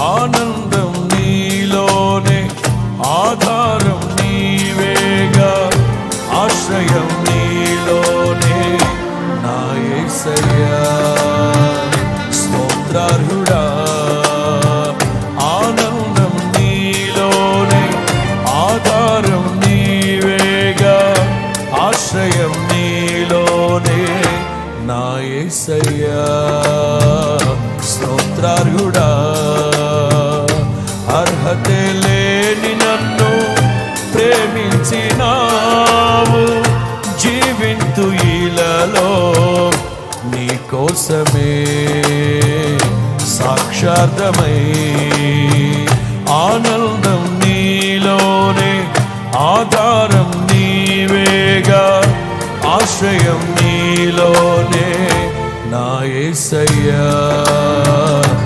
ఆనందం నీలోనే, ఆధారం నీవేగా, ఆశ్రయం నీలోనే నా యేసయ్యా. స్తోత్రార్హుడా, ఆనందం నీలోనే, ఆధారం నీవేగా, ఆశ్రయం నీలోనే నా యేసయ్యా. స్తోత్రార్హుడా, అర్హతే లేని నన్ను ప్రేమించినావు, జీవింతు ఈలలో నీ కోసమే సాక్షార్థమై. ఆనందం నీలోనే, ఆధారం నీవేగా, ఆశ్రయం నీలోనే నా యేసయ్యా.